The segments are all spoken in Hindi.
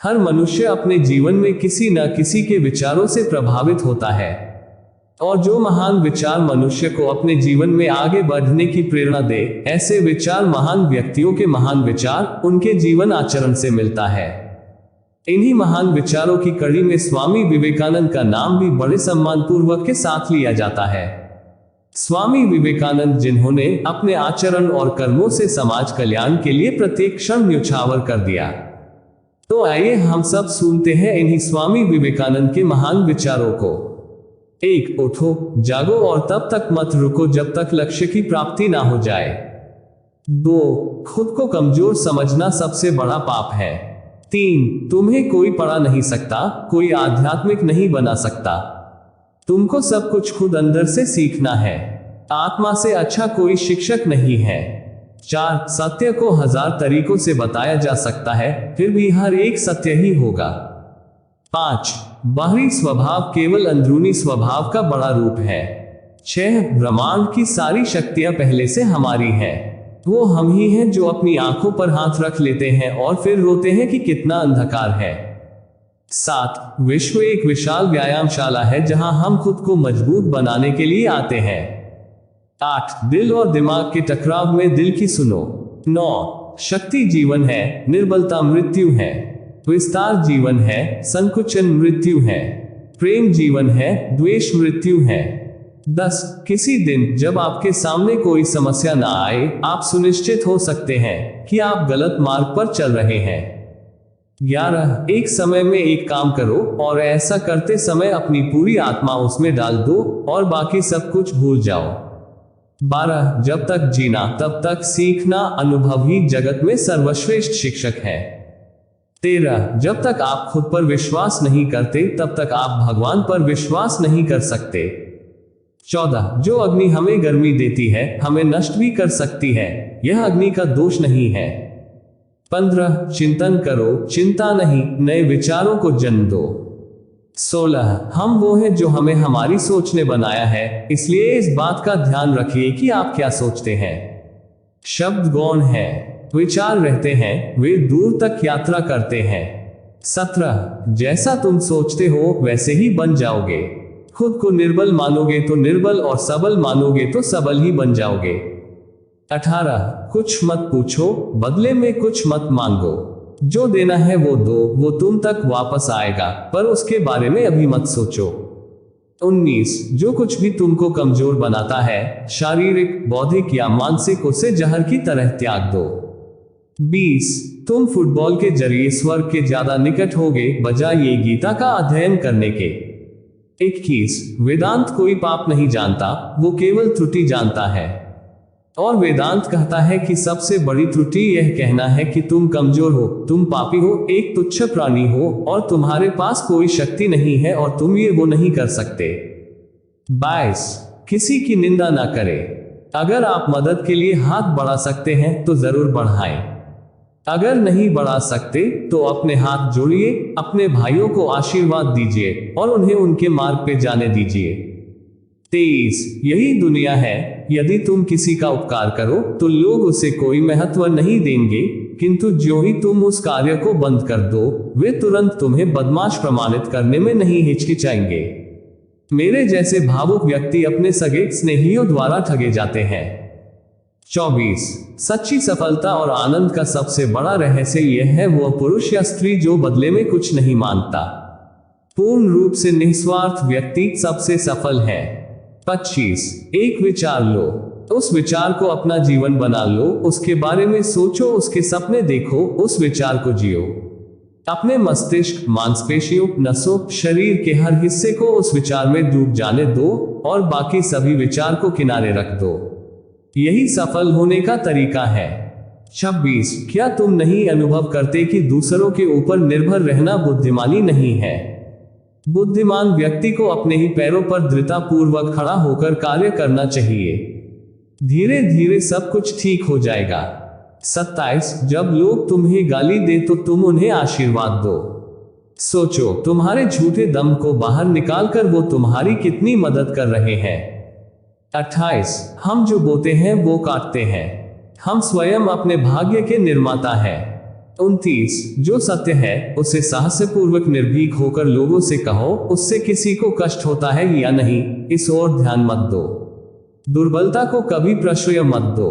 हर मनुष्य अपने जीवन में किसी न किसी के विचारों से प्रभावित होता है, और जो महान विचार मनुष्य को अपने जीवन में आगे बढ़ने की प्रेरणा दे, ऐसे विचार महान व्यक्तियों के महान विचार उनके जीवन आचरण से मिलता है। इन्हीं महान विचारों की कड़ी में स्वामी विवेकानंद का नाम भी बड़े सम्मानपूर्वक के साथ लिया जाता है। स्वामी विवेकानंद, जिन्होंने अपने आचरण और कर्मों से समाज कल्याण के लिए प्रत्येक क्षण न्यौछावर कर दिया। तो आइए हम सब सुनते हैं इन्हीं स्वामी विवेकानंद के महान विचारों को। 1. उठो, जागो और तब तक मत रुको जब तक लक्ष्य की प्राप्ति ना हो जाए। 2. खुद को कमजोर समझना सबसे बड़ा पाप है। 3. तुम्हें कोई पढ़ा नहीं सकता, कोई आध्यात्मिक नहीं बना सकता। तुमको सब कुछ खुद अंदर से सीखना है। आत्मा से अच्छा कोई शिक्षक नहीं है। 4. सत्य को 1000 तरीकों से बताया जा सकता है, फिर भी हर एक सत्य ही होगा। 5. बाहरी स्वभाव केवल अंदरूनी स्वभाव का बड़ा रूप है। 6. ब्रह्मांड की सारी शक्तियां पहले से हमारी हैं। वो हम ही हैं जो अपनी आंखों पर हाथ रख लेते हैं और फिर रोते हैं कि कितना अंधकार है। 7. विश्व एक विशाल व्यायामशाला है जहां हम खुद को मजबूत बनाने के लिए आते हैं। 8. दिल और दिमाग के टकराव में दिल की सुनो। 9. शक्ति जीवन है, निर्बलता मृत्यु है। विस्तार जीवन है, संकुचन मृत्यु है। प्रेम जीवन है, द्वेष मृत्यु है। 10. किसी दिन जब आपके सामने कोई समस्या ना आए, आप सुनिश्चित हो सकते हैं कि आप गलत मार्ग पर चल रहे हैं। 11. एक समय में एक काम करो और ऐसा करते समय अपनी पूरी आत्मा उसमें डाल दो और बाकी सब कुछ भूल जाओ। 12. जब तक जीना तब तक सीखना, अनुभव ही जगत में सर्वश्रेष्ठ शिक्षक है। 13. जब तक आप खुद पर विश्वास नहीं करते तब तक आप भगवान पर विश्वास नहीं कर सकते। 14. जो अग्नि हमें गर्मी देती है, हमें नष्ट भी कर सकती है, यह अग्नि का दोष नहीं है। 15. चिंतन करो, चिंता नहीं, नए विचारों को जन्म दो। 16. हम वो हैं जो हमें हमारी सोच ने बनाया है, इसलिए इस बात का ध्यान रखिए कि आप क्या सोचते हैं। शब्द गौण है, विचार रहते हैं, वे दूर तक यात्रा करते हैं। 17. जैसा तुम सोचते हो वैसे ही बन जाओगे। खुद को निर्बल मानोगे तो निर्बल और सबल मानोगे तो सबल ही बन जाओगे। 18. कुछ मत पूछो, बदले में कुछ मत मांगो। जो देना है वो दो, वो तुम तक वापस आएगा, पर उसके बारे में अभी मत सोचो। 19. जो कुछ भी तुमको कमजोर बनाता है, शारीरिक, बौद्धिक या मानसिक, उसे जहर की तरह त्याग दो। 20. तुम फुटबॉल के जरिए स्वर्ग के ज्यादा निकट होगे बजाय ये गीता का अध्ययन करने के। 21. वेदांत कोई पाप नहीं जानता, वो केवल त्रुटि जानता है। और वेदांत कहता है कि सबसे बड़ी त्रुटि यह कहना है कि तुम कमजोर हो, तुम पापी हो, एक तुच्छ प्राणी हो और तुम्हारे पास कोई शक्ति नहीं है और तुम ये वो नहीं कर सकते। 22. किसी की निंदा ना करें। अगर आप मदद के लिए हाथ बढ़ा सकते हैं तो जरूर बढ़ाएं। अगर नहीं बढ़ा सकते तो अपने हाथ जोड़िए, अपने भाइयों को आशीर्वाद दीजिए और उन्हें उनके मार्ग पे जाने दीजिए। 23. यही दुनिया है, यदि तुम किसी का उपकार करो तो लोग उसे कोई महत्व नहीं देंगे, किंतु ज्यों ही तुम उस कार्य को बंद कर दो, वे तुरंत तुम्हें बदमाश प्रमाणित करने में नहीं हिचकिचाएंगे। मेरे जैसे भावुक व्यक्ति अपने सगे स्नेहियों द्वारा ठगे जाते हैं। 24. सच्ची सफलता और आनंद का सबसे बड़ा रहस्य यह है वह पुरुष या स्त्री जो बदले में कुछ नहीं मांगता। पूर्ण रूप से निस्वार्थ व्यक्ति सबसे सफल है। 25. एक विचार लो, उस विचार को अपना जीवन बना लो, उसके बारे में सोचो, उसके सपने देखो, उस विचार को जियो। अपने मस्तिष्क, मांसपेशियों, नसों, शरीर के हर हिस्से को उस विचार में डूब जाने दो और बाकी सभी विचार को किनारे रख दो। यही सफल होने का तरीका है। 26. क्या तुम नहीं अनुभव करते कि दूसरों के ऊपर निर्भर रहना बुद्धिमानी नहीं है? बुद्धिमान व्यक्ति को अपने ही पैरों पर दृढ़तापूर्वक खड़ा होकर कार्य करना चाहिए। धीरे धीरे सब कुछ ठीक हो जाएगा। 27. जब लोग तुम्हें गाली दे तो तुम उन्हें आशीर्वाद दो। सोचो, तुम्हारे झूठे दम को बाहर निकालकर वो तुम्हारी कितनी मदद कर रहे हैं। 28. हम जो बोते हैं वो काटते हैं। हम स्वयं अपने भाग्य के निर्माता हैं। 29 जो सत्य है उसे साहसपूर्वक निर्भीक होकर लोगों से कहो, उससे किसी को कष्ट होता है या नहीं, इस ओर ध्यान मत दो। दुर्बलता को कभी प्रश्रय मत दो।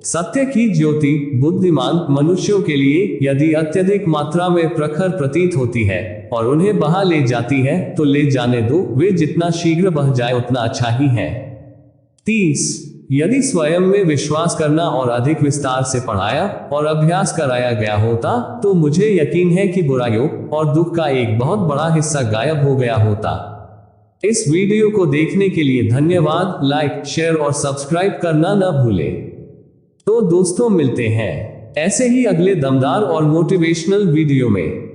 सत्य की ज्योति बुद्धिमान मनुष्यों के लिए यदि अत्यधिक मात्रा में प्रखर प्रतीत होती है और उन्हें बहा ले जाती है तो ले जाने दो, वे जितना शीघ्र बह जाए उतना अच्छा ही है। 30 यदि स्वयं में विश्वास करना और अधिक विस्तार से पढ़ाया और अभ्यास कराया गया होता तो मुझे यकीन है कि बुराइयों और दुख का एक बहुत बड़ा हिस्सा गायब हो गया होता। इस वीडियो को देखने के लिए धन्यवाद। लाइक, शेयर और सब्सक्राइब करना न भूलें। तो दोस्तों मिलते हैं ऐसे ही अगले दमदार और मोटिवेशनल वीडियो में।